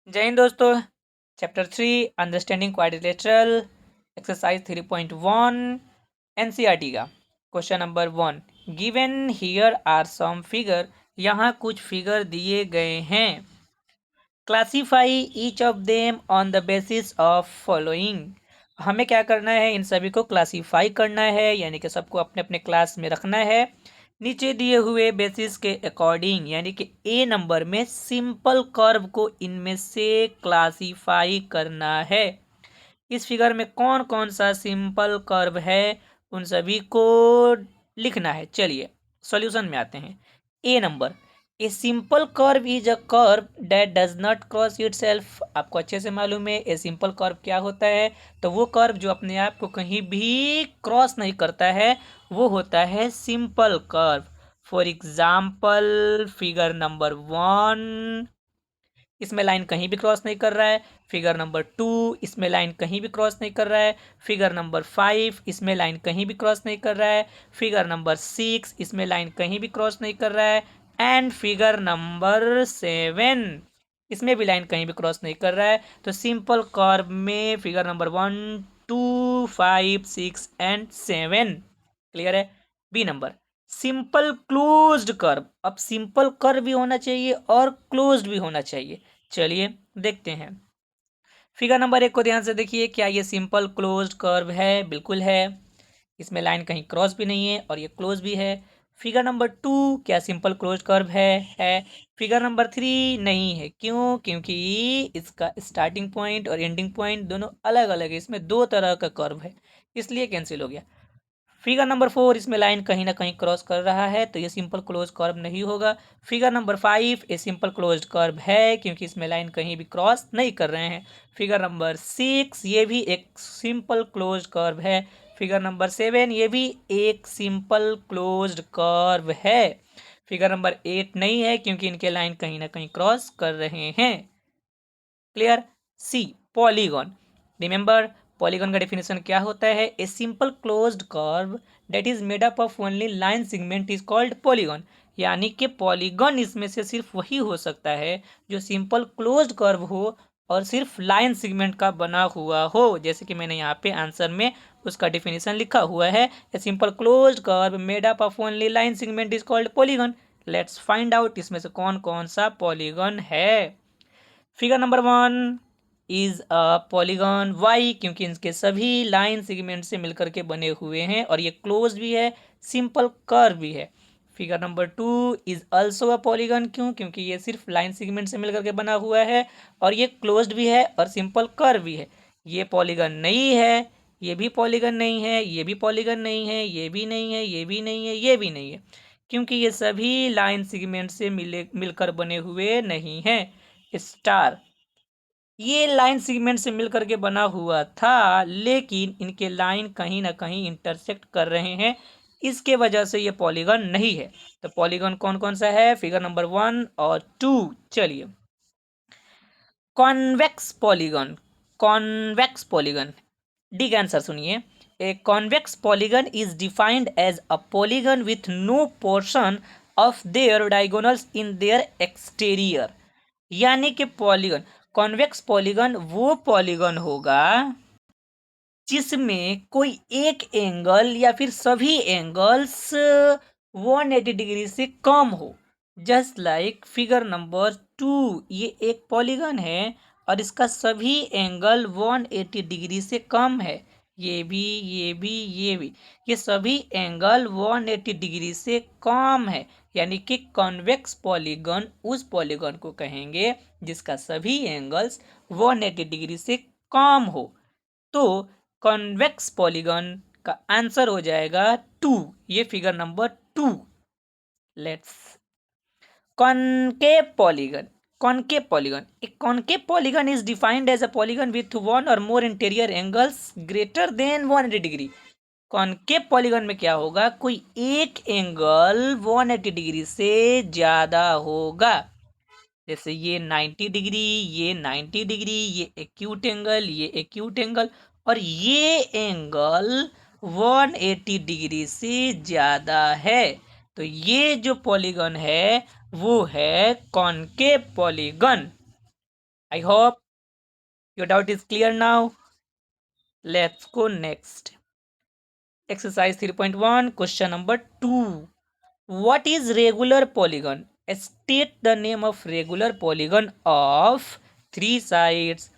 जय हिंद दोस्तों। Chapter 3 understanding quadrilateral exercise 3.1 NCERT का question number 1 given here are some figure. यहाँ कुछ फिगर दिए गए हैं। Classify each of them on the basis of following. हमें क्या करना है, इन सभी को क्लासीफाई करना है, यानी कि सबको अपने अपने क्लास में रखना है नीचे दिए हुए बेसिस के अकॉर्डिंग। यानी कि ए नंबर में सिंपल कर्व को इनमें से क्लासीफाई करना है। इस फिगर में कौन कौन सा सिंपल कर्व है उन सभी को लिखना है। चलिए सॉल्यूशन में आते हैं। A number, A simple curve is a curve that does not cross itself. आपको अच्छे से मालूम है ए सिंपल कर्व क्या होता है। तो वो कर्व जो अपने आप को कहीं भी क्रॉस नहीं करता है वो होता है simple curve. For example figure number 1, इसमें लाइन कहीं भी क्रॉस नहीं कर रहा है। फिगर नंबर 2, इसमें लाइन कहीं भी क्रॉस नहीं कर रहा है। फिगर नंबर 5, इसमें लाइन कहीं भी क्रॉस नहीं कर रहा है। फिगर नंबर 6, इसमें लाइन कहीं भी क्रॉस नहीं कर रहा है। एंड फिगर नंबर 7, इसमें भी लाइन कहीं भी क्रॉस नहीं कर रहा है। तो सिंपल कर्व में फिगर नंबर 1, 2, 5, 6 एंड 7 क्लियर है। B number, simple closed curve. अब सिंपल कर्व भी होना चाहिए और क्लोज्ड भी होना चाहिए। चलिए देखते हैं। फिगर नंबर 1 को ध्यान से देखिए। क्या ये सिंपल क्लोज्ड कर्व है? बिल्कुल है। इसमें लाइन कहीं क्रॉस भी नहीं है और ये क्लोज भी है। फिगर नंबर 2, क्या सिंपल क्लोज्ड कर्व है। फिगर नंबर 3 नहीं है। क्यों? क्योंकि इसका स्टार्टिंग पॉइंट और एंडिंग पॉइंट दोनों अलग अलग है। इसमें दो तरह का कर्व है, इसलिए कैंसिल हो गया। फिगर नंबर 4, इसमें लाइन कहीं ना कहीं क्रॉस कर रहा है, तो ये सिंपल क्लोज कर्व नहीं होगा। फिगर नंबर 5, ये सिंपल क्लोज कर्व है क्योंकि इसमें लाइन कहीं भी क्रॉस नहीं कर रहे हैं। फिगर नंबर 6, ये भी एक सिंपल क्लोज कर्व है। फिगर नंबर 7, ये भी एक सिंपल क्लोज्ड कर्व है। फिगर नंबर 8 नहीं है क्योंकि इनके लाइन कहीं ना कहीं क्रॉस कर रहे हैं। क्लियर। सी, पॉलीगॉन। रिमेंबर, पॉलीगॉन का डेफिनेशन क्या होता है? A simple closed curve that is made up of only line segment is called polygon. यानी कि पॉलीगॉन इसमें से सिर्फ वही हो सकता है जो सिंपल क्लोज्ड कर्व हो और सिर्फ लाइन सेगमेंट का बना हुआ हो। जैसे कि मैंने यहाँ पे आंसर में उसका डेफिनेशन लिखा हुआ है, a simple closed curve made up of only line segment is called polygon. Let's find out इसमें से कौन कौन सा पॉलीगॉन है। Figure number 1 is a polygon. Why? क्योंकि इनके सभी लाइन सेगमेंट से मिलकर के बने हुए हैं और ये क्लोज भी है, सिंपल कर्व भी है। Figure number 2 is also a polygon. क्यों? क्योंकि ये सिर्फ लाइन सेगमेंट से मिलकर के बना हुआ है और ये क्लोज्ड भी है और सिंपल कर्व भी है। ये पॉलीगॉन नहीं है, ये भी पॉलीगॉन नहीं है, ये भी पॉलीगॉन नहीं है, ये भी नहीं है, ये भी नहीं है, ये भी नहीं है, क्योंकि ये सभी लाइन सेगमेंट से मिलकर बने हुए नहीं हैं। स्टार, ये लाइन सेगमेंट से मिलकर के बना हुआ था लेकिन इनके लाइन कहीं ना कहीं इंटरसेक्ट कर रहे हैं, इसके वजह से ये पॉलीगॉन नहीं है। तो पॉलीगॉन कौन कौन सा है? फिगर नंबर 1 और 2। चलिए, convex polygon. Convex polygon, D का आंसर सुनिए। A convex polygon is defined as a polygon with no portion of their diagonals in their exterior. यानी कि पॉलीगॉन, कॉन्वेक्स पॉलीगॉन वो पॉलीगॉन होगा जिसमें कोई एक एंगल या फिर सभी एंगल्स 180 डिग्री से कम हो। जस्ट लाइक फिगर नंबर 2, ये एक पॉलीगॉन है और इसका सभी एंगल 180 डिग्री से कम है। ये भी, ये भी, ये भी, ये सभी एंगल 180 डिग्री से कम है। यानी कि कॉन्वेक्स पॉलीगॉन उस पॉलीगॉन को कहेंगे जिसका सभी एंगल्स 180 डिग्री से कम हो। तो कॉन्वेक्स पॉलीगॉन का आंसर हो जाएगा 2। ये figure number 2। Let's, concave polygon. Concave polygon, एक concave polygon is defined as a polygon with one or more interior angles greater than 180 degree. Concave polygon में क्या होगा? कोई एक एंगल 180 डिग्री से ज्यादा होगा। जैसे ये 90 डिग्री, ये 90 डिग्री, ये एक्यूट एंगल, ये एक्यूट एंगल, और ये एंगल 180 डिग्री से ज़्यादा है। तो ये जो पॉलीगॉन है वो है concave polygon. I hope your doubt is clear now. Let's go next. Exercise 3.1, question number 2. What is regular polygon? State the name of regular polygon of 3 sides,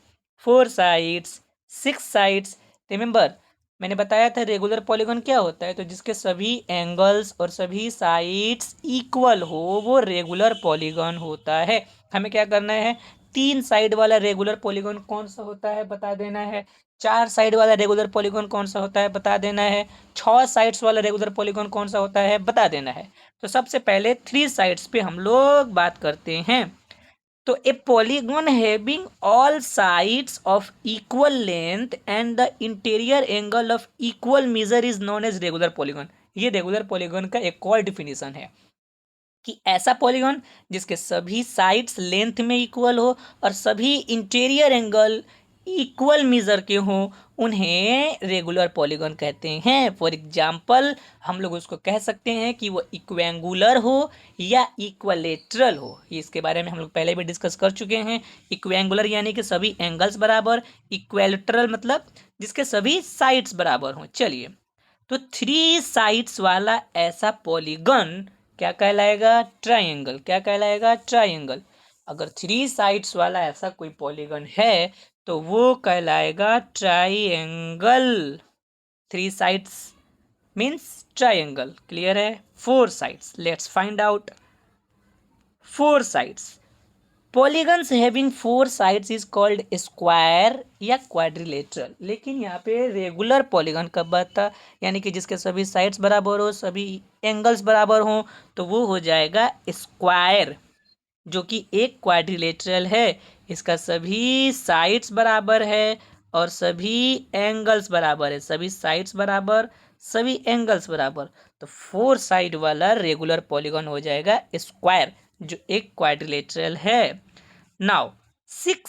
4 sides, 6 sides. Remember, मैंने बताया था regular polygon क्या होता है, तो जिसके सभी angles और सभी साइड्स इक्वल हो वो रेगुलर पॉलीगॉन होता है. हमें क्या करना है, 3 साइड वाला रेगुलर पॉलीगॉन कौन सा होता है बता देना है. 4 साइड वाला रेगुलर पॉलीगॉन कौन सा होता है बता देना है. 6 साइड्स वाला रेगुलर पॉलीगॉन कौन सा होता है बता देना है. तो सबसे पहले 3 साइड्स पे हम लोग बात करते हैं. तो a polygon having all sides of equal length and the interior angle of equal measure is known as regular polygon. ये रेगुलर पॉलीगॉन का एक और डिफिनीशन है कि ऐसा पॉलीगॉन जिसके सभी साइड्स लेंथ में इक्वल हो और सभी इंटीरियर एंगल इक्वल मेजर के हो, उन्हें रेगुलर पॉलीगॉन कहते हैं. फॉर एग्जाम्पल हम लोग उसको कह सकते हैं कि वो इक्वेंगुलर हो या इक्वलेटरल हो. इसके बारे में हम लोग पहले भी डिस्कस कर चुके हैं. इक्वेंगुलर यानी कि सभी एंगल्स बराबर, इक्वेलेटरल मतलब जिसके सभी साइड्स बराबर हों. चलिए, तो 3 साइड्स वाला ऐसा पॉलीगन क्या कहलाएगा, ट्राइंगल. क्या कहलाएगा, ट्राइंगल. अगर 3 साइड्स वाला ऐसा कोई पॉलीगन है तो वो कहलाएगा triangle. 3 sides means triangle. Clear है. 4 sides, let's find out. 4 sides, polygons having 4 sides is called square या क्वाड्रिलेटरल. लेकिन यहाँ पे रेगुलर पॉलीगन कब बनता, यानी कि जिसके सभी साइड्स बराबर हो, सभी एंगल्स बराबर हो, तो वो हो जाएगा स्क्वायर, जो कि एक क्वाड्रिलेटरल है. इसका सभी साइड्स बराबर है और सभी एंगल्स बराबर है. सभी साइड्स बराबर, सभी एंगल्स बराबर, तो 4 साइड वाला रेगुलर पॉलीगॉन हो जाएगा स्क्वायर, जो एक क्वाड्रिलेटरल है. नाउ 6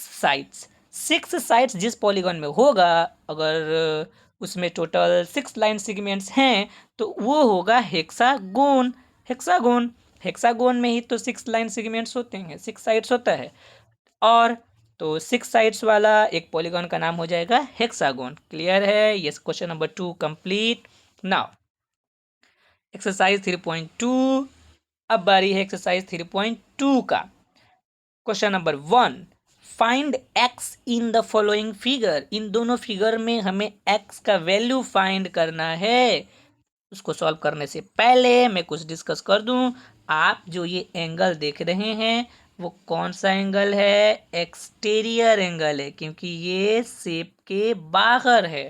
साइड्स जिस पॉलीगॉन में होगा, अगर उसमें टोटल 6 लाइन सेगमेंट्स हैं, तो वो होगा हेक्सागोन. हेक्सागोन, हेक्सागोन में ही तो 6 लाइन सेगमेंट्स होते हैं, 6 साइड्स होता है. और तो 6 साइड्स वाला एक पॉलीगॉन का नाम हो जाएगा हेक्सागोन. क्लियर है. Yes, question number 2 complete. Now exercise 3.2. अब बारी है एक्सरसाइज 3.2 का. Question number 1, find X in the following figure. इन दोनों फिगर में हमें एक्स का वैल्यू फाइंड करना है. उसको सॉल्व करने से पहले मैं कुछ डिस्कस कर दूं. आप जो ये एंगल देख रहे हैं वो कौन सा एंगल है, एक्सटीरियर एंगल है, क्योंकि ये शेप के बाहर है.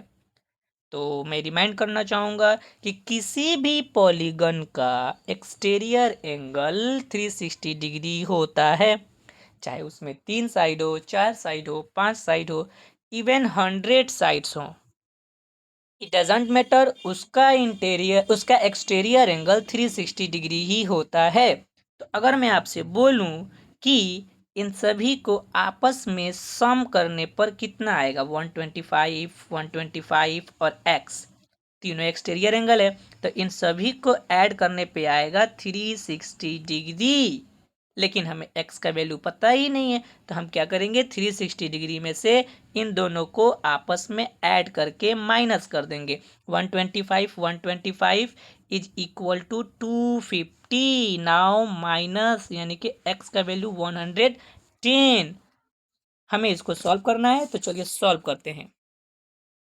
तो मैं रिमाइंड करना चाहूँगा कि किसी भी पॉलीगन का एक्सटीरियर एंगल 360 डिग्री होता है. चाहे उसमें 3 साइड हो, 4 साइड हो, 5 साइड हो, इवन 100 साइड्स हो, इट डजेंट मैटर. उसका एक्सटीरियर एंगल 360 डिग्री ही होता है. तो अगर मैं आपसे बोलूं कि इन सभी को आपस में सम करने पर कितना आएगा, 125, 125 और x, तीनों एक्सटीरियर एंगल है, तो इन सभी को ऐड करने पे आएगा 360 डिग्री. लेकिन हमें x का वैल्यू पता ही नहीं है, तो हम क्या करेंगे, 360 डिग्री में से इन दोनों को आपस में ऐड करके माइनस कर देंगे. 125 is equal to 250. Now minus, यानी कि x का वैल्यू 110. हमें इसको सॉल्व करना है, तो चलिए सॉल्व करते हैं.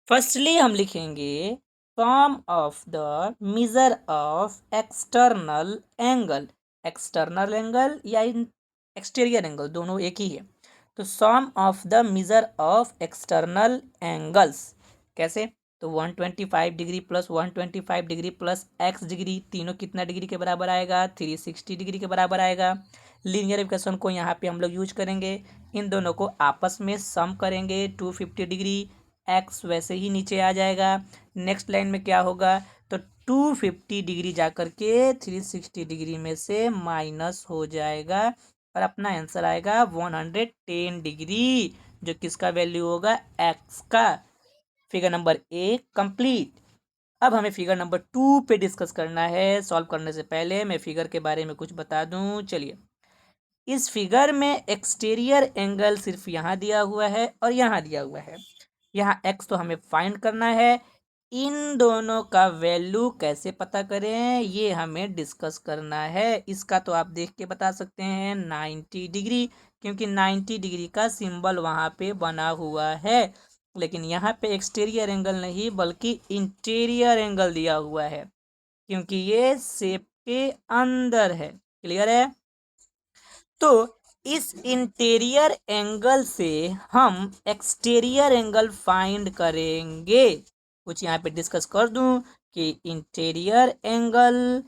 फर्स्टली हम लिखेंगे sum of the measure of external angle. External angle या एक्सटीरियर एंगल दोनों एक ही है. तो sum of the measure of external angles कैसे, तो 125 degree plus 125 degree plus x degree, तीनों कितना डिग्री के बराबर आएगा, 360 डिग्री के बराबर आएगा. लीनियर इक्वेशन को यहाँ पे हम लोग यूज करेंगे. इन दोनों को आपस में सम करेंगे, 250 डिग्री, x वैसे ही नीचे आ जाएगा. नेक्स्ट लाइन में क्या होगा, तो 250 डिग्री जा करके 360 डिग्री में से माइनस हो जाएगा और अपना आंसर आएगा 110 डिग्री, जो किसका वैल्यू होगा, x का. Figure number A complete. अब हमें फिगर नंबर 2 पे डिस्कस करना है. सॉल्व करने से पहले मैं फिगर के बारे में कुछ बता दूं. चलिए, इस फिगर में एक्सटीरियर एंगल सिर्फ यहाँ दिया हुआ है और यहाँ दिया हुआ है। यहाँ x तो हमें फाइंड करना है। इन दोनों का वैल्यू कैसे पता करें ये हमें डिस्कस करना है। इसका तो आप देख के बता सकते हैं 90 डिग्री, क्योंकि 90 डिग्री का सिंबल वहाँ पे बना हुआ है। लेकिन यहाँ पे एक्सटीरियर एंगल नहीं बल्कि इंटीरियर एंगल दिया हुआ है, क्योंकि ये शेप के अंदर है। क्लियर है? तो इस इंटीरियर एंगल से हम एक्सटीरियर एंगल फाइंड करेंगे। कुछ यहाँ पे डिस्कस कर दूं कि इंटीरियर एंगल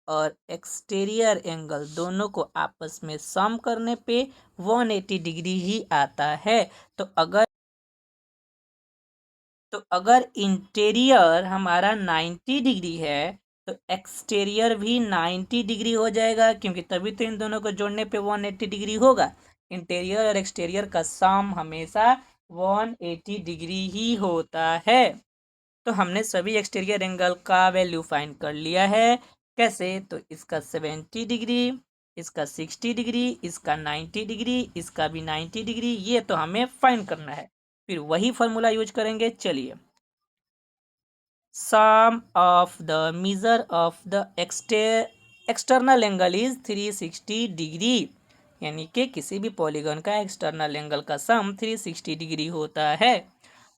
और एक्सटीरियर एंगल दोनों को आपस में सम करने पे 180 डिग्री ही आता है। तो अगर इंटीरियर हमारा 90 डिग्री है तो एक्सटीरियर भी 90 डिग्री हो जाएगा, क्योंकि तभी तो इन दोनों को जोड़ने पे 180 डिग्री होगा। इंटीरियर और एक्सटीरियर का सम हमेशा 180 डिग्री ही होता है। तो हमने सभी एक्सटीरियर एंगल का वैल्यू फाइंड कर लिया है। कैसे? तो इसका 70 डिग्री, इसका 60 डिग्री, इसका 90 डिग्री, इसका भी 90 डिग्री, ये तो हमें फाइंड करना है। फिर वही फॉर्मूला यूज करेंगे। चलिए, sum of the measure of the external angle is 360 degree, यानी कि किसी भी पॉलीगन का एक्सटर्नल एंगल का सम 360 डिग्री होता है।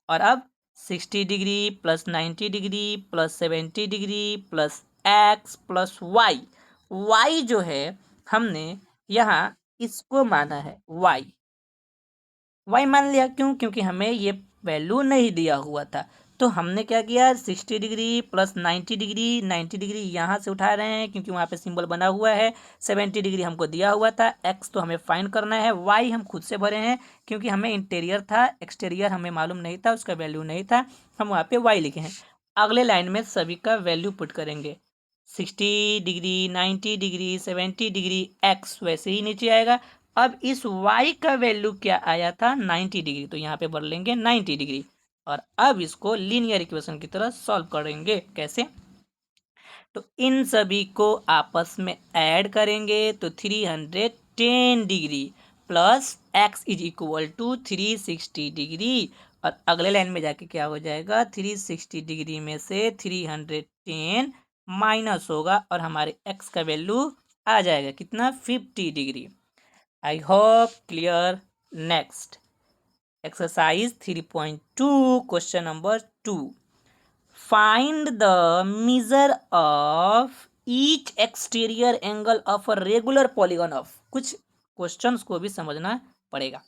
और अब 60 degree plus 90 degree plus 70 degree plus X plus Y, Y जो है हमने यहाँ इसको माना है वाई, वाई मान लिया। क्यों? क्योंकि हमें ये वैल्यू नहीं दिया हुआ था। तो हमने क्या किया, 60 डिग्री प्लस 90 डिग्री, 90 डिग्री यहाँ से उठा रहे हैं क्योंकि वहाँ पे सिंबल बना हुआ है। 70 डिग्री हमको दिया हुआ था, एक्स तो हमें फाइंड करना है, वाई हम खुद से भरे हैं क्योंकि हमें इंटीरियर था, एक्सटीरियर हमें मालूम नहीं था, उसका वैल्यू नहीं था, हम वहाँ पे वाई लिखे हैं। अगले लाइन में सभी का वैल्यू पुट करेंगे। 60 डिग्री, 90 डिग्री, 70 डिग्री, एक्स वैसे ही नीचे आएगा। अब इस y का वैल्यू क्या आया था, 90 डिग्री, तो यहाँ पे भर लेंगे 90 डिग्री। और अब इसको लीनियर इक्वेशन की तरह सॉल्व करेंगे। कैसे? तो इन सभी को आपस में ऐड करेंगे तो 310 degree plus x is equal to 360 degree. और अगले लाइन में जाके क्या हो जाएगा, 360 डिग्री में से 310 माइनस होगा और हमारे x का वैल्यू आ जाएगा कितना, 50 degree. I hope clear. Next, exercise 3.2, question number 2. Find the measure of each exterior angle of a regular polygon of। कुछ क्वेश्चंस को भी समझना पड़ेगा।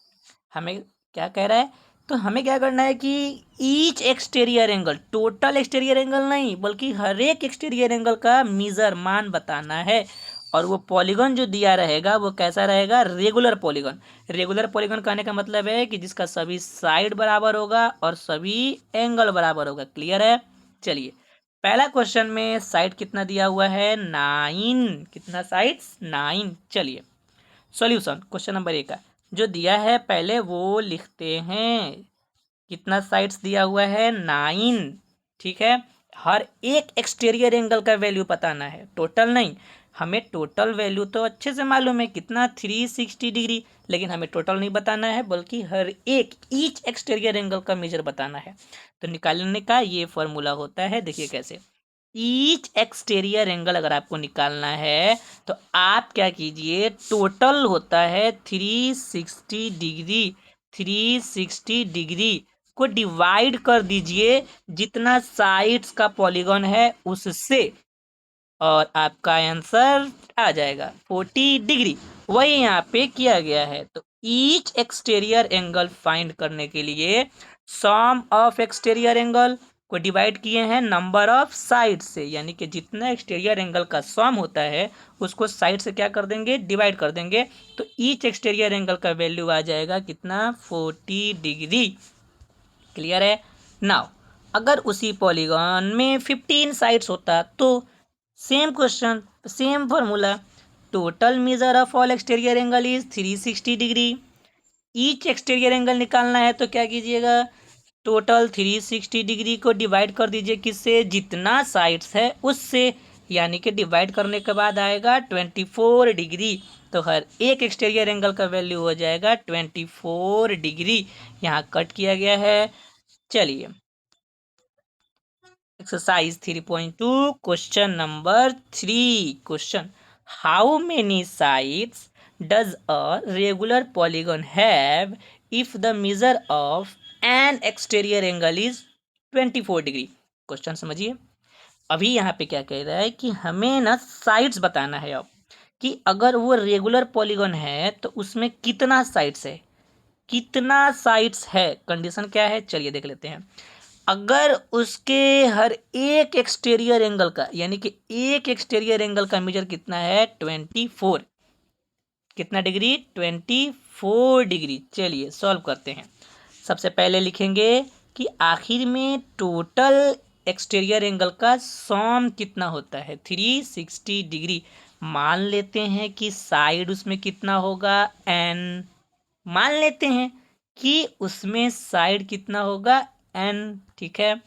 हमें क्या कह रहा है, तो हमें क्या करना है कि each exterior angle, total exterior angle नहीं बल्कि हर एक एक्सटीरियर एंगल का मीजर मान बताना है। और वो पॉलीगन जो दिया रहेगा वो कैसा रहेगा, रेगुलर पॉलीगन। रेगुलर पॉलीगन कहने का मतलब है कि जिसका सभी साइड बराबर होगा और सभी एंगल बराबर होगा। क्लियर है? चलिए, पहला क्वेश्चन में साइड कितना दिया हुआ है, 9। कितना साइड्स, 9। चलिए सॉल्यूशन क्वेश्चन नंबर 1 का जो दिया है पहले वो लिखते हैं। कितना साइड्स दिया हुआ है, 9। ठीक है, हर एक एक्सटीरियर एंगल का वैल्यू बताना है, टोटल नहीं। हमें टोटल वैल्यू तो अच्छे से मालूम है कितना, 360 डिग्री, लेकिन हमें टोटल नहीं बताना है बल्कि हर एक ईच एक्सटीरियर एंगल का मेजर बताना है। तो निकालने का ये फॉर्मूला होता है, देखिए कैसे। ईच एक्सटीरियर एंगल अगर आपको निकालना है तो आप क्या कीजिए, टोटल होता है 360 डिग्री, 360 डिग्री को डिवाइड कर दीजिए जितना साइड्स का पॉलीगन है उससे, और आपका आंसर आ जाएगा 40 डिग्री। वही यहाँ पे किया गया है। तो ईच एक्सटीरियर एंगल फाइंड करने के लिए सम ऑफ एक्सटीरियर एंगल को डिवाइड किए हैं नंबर ऑफ साइड से, यानी कि जितना एक्सटीरियर एंगल का सम होता है उसको साइड से क्या कर देंगे, डिवाइड कर देंगे। तो ईच एक्सटीरियर एंगल का वैल्यू आ जाएगा कितना, 40 डिग्री। क्लियर है? नाउ अगर उसी पॉलीगन में 15 साइड्स होता तो same question, same formula, total measure of all exterior angle is 360 degree. Each exterior angle निकालना है तो क्या कीजिएगा, टोटल 360 डिग्री को डिवाइड कर दीजिए किससे, जितना साइड्स है उससे, यानी कि डिवाइड करने के बाद आएगा 24 डिग्री। तो हर एक एक्सटीरियर एंगल का वैल्यू हो जाएगा 24 डिग्री। यहाँ कट किया गया है। चलिए exercise 3.2 question number 3। Question, how many sides does a regular polygon have if the measure of N exterior angle is 24 degree. Question समझिए। अभी यहाँ पे क्या कह रहा है कि हमें ना साइड्स बताना है अब, कि अगर वो रेगुलर पॉलीगन है तो उसमें कितना साइड्स है, कितना साइड्स है। कंडीशन क्या है चलिए देख लेते हैं। अगर उसके हर एक एक्सटीरियर एंगल का, यानी कि एक एक्सटीरियर एंगल का मेजर कितना है 24, कितना डिग्री 24 डिग्री। चलिए सॉल्व करते हैं। सबसे पहले लिखेंगे कि आखिर में टोटल एक्सटीरियर एंगल का सम कितना होता है 360 डिग्री। मान लेते हैं कि साइड उसमें कितना होगा n, मान लेते हैं कि उसमें साइड कितना होगा n, ठीक है।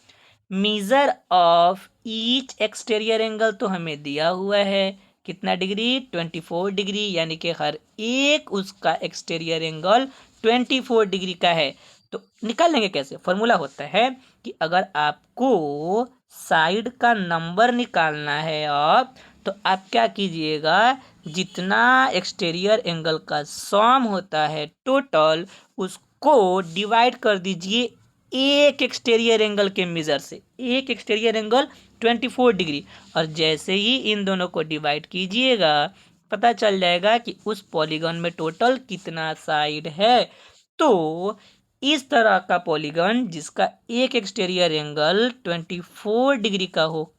Measure of each exterior angle तो हमें दिया हुआ है कितना डिग्री 24 डिग्री, यानी कि हर एक उसका एक्सटीरियर एंगल 24 डिग्री का है। तो निकाल लेंगे कैसे। फॉर्मूला होता है कि अगर आपको साइड का नंबर निकालना है अब, तो आप क्या कीजिएगा, जितना एक्सटीरियर एंगल का सम होता है टोटल, उसको डिवाइड कर दीजिए एक एक्सटीरियर एंगल के मेजर से। एक एक्सटीरियर एंगल 24 डिग्री, और जैसे ही इन दोनों को डिवाइड कीजिएगा पता चल जाएगा कि उस पॉलीगन में टोटल कितना साइड है। तो इस तरह का पॉलीगन जिसका एक एक्सटीरियर एंगल 24 डिग्री का हो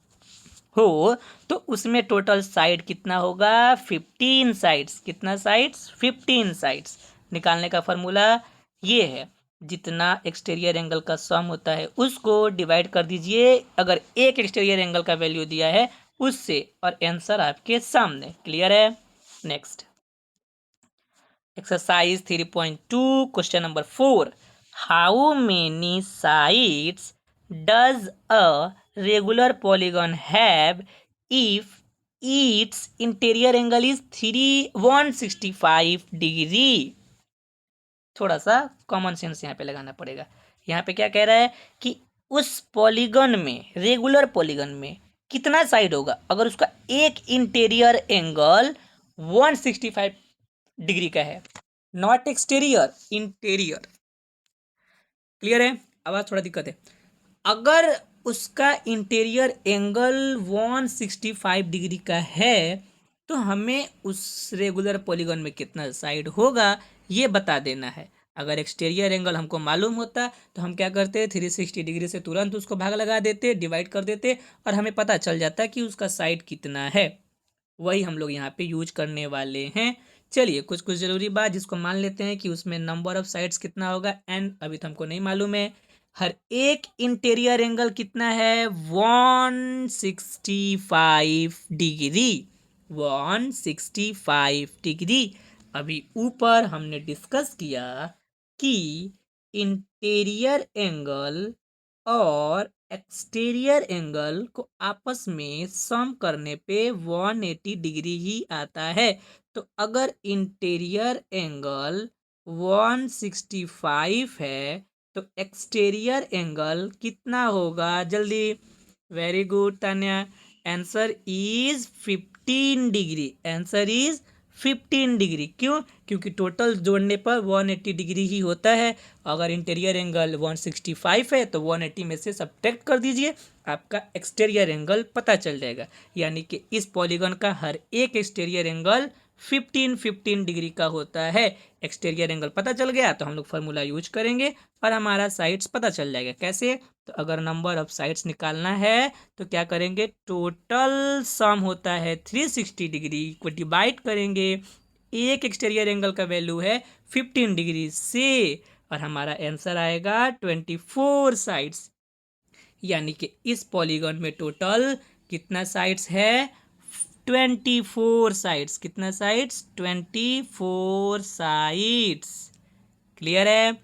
तो उसमें टोटल साइड कितना होगा 15 साइड्स। कितना साइड्स 15 साइड्स। निकालने का फॉर्मूला ये है, जितना एक्सटीरियर एंगल का सम होता है उसको डिवाइड कर दीजिए अगर एक एक्सटीरियर एंगल का वैल्यू दिया है उससे, और आंसर आपके सामने। क्लियर है। Next exercise 3.2 question number 4। How many sides does a regular polygon have if its interior angle is 165 degree. थोड़ा सा कॉमन सेंस यहाँ पे लगाना पड़ेगा। यहाँ पे क्या कह रहा है कि उस पॉलीगन में, रेगुलर पॉलीगन में कितना साइड होगा अगर उसका एक इंटीरियर एंगल 165 डिग्री का है, नॉट एक्सटीरियर, इंटीरियर। क्लियर है। आवाज थोड़ा दिक्कत है। अगर उसका इंटीरियर एंगल 165 डिग्री का है तो हमें उस रेगुलर पॉलीगन में कितना साइड होगा ये बता देना है। अगर एक्सटीरियर एंगल हमको मालूम होता तो हम क्या करते 360 डिग्री से तुरंत उसको भाग लगा देते, डिवाइड कर देते, और हमें पता चल जाता कि उसका साइड कितना है। वही हम लोग यहाँ पे यूज करने वाले हैं। चलिए कुछ कुछ जरूरी बात जिसको मान लेते हैं कि उसमें नंबर ऑफ साइड्स कितना होगा एन, अभी तो हमको नहीं मालूम है। हर एक इंटीरियर एंगल कितना है 165 डिग्री, 165 डिग्री। अभी ऊपर हमने डिस्कस किया कि इंटीरियर एंगल और एक्सटीरियर एंगल को आपस में सम करने पे 180 डिग्री ही आता है। तो अगर इंटीरियर एंगल 165 है तो एक्सटीरियर एंगल कितना होगा जल्दी। Very good Tanya, answer is 15 degree. Answer is 15 degree. क्यों? क्योंकि टोटल जोड़ने पर 180 डिग्री ही होता है। अगर इंटीरियर एंगल 165 है तो 180 में से सब्ट्रैक्ट कर दीजिए, आपका एक्सटीरियर एंगल पता चल जाएगा। यानी कि इस पॉलीगन का हर एक एक्सटीरियर एंगल 15 डिग्री का होता है। एक्सटीरियर एंगल पता चल गया तो हम लोग फार्मूला यूज करेंगे और हमारा साइड्स पता चल जाएगा। कैसे? तो अगर नंबर ऑफ साइड्स निकालना है तो क्या करेंगे, टोटल सम होता है 360 डिग्री को डिवाइड करेंगे, एक एक्सटीरियर एंगल का वैल्यू है 15 डिग्री से, और हमारा आंसर आएगा 24 साइड्स। यानी कि इस पॉलीगन में टोटल कितना साइड्स है 24 साइड्स। कितना साइड्स 24 साइड्स। क्लियर है।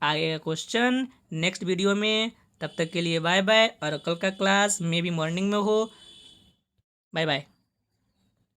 आगे का क्वेश्चन नेक्स्ट वीडियो में। तब तक के लिए बाय बाय। और कल का क्लास मे भी मॉर्निंग में हो। Bye bye.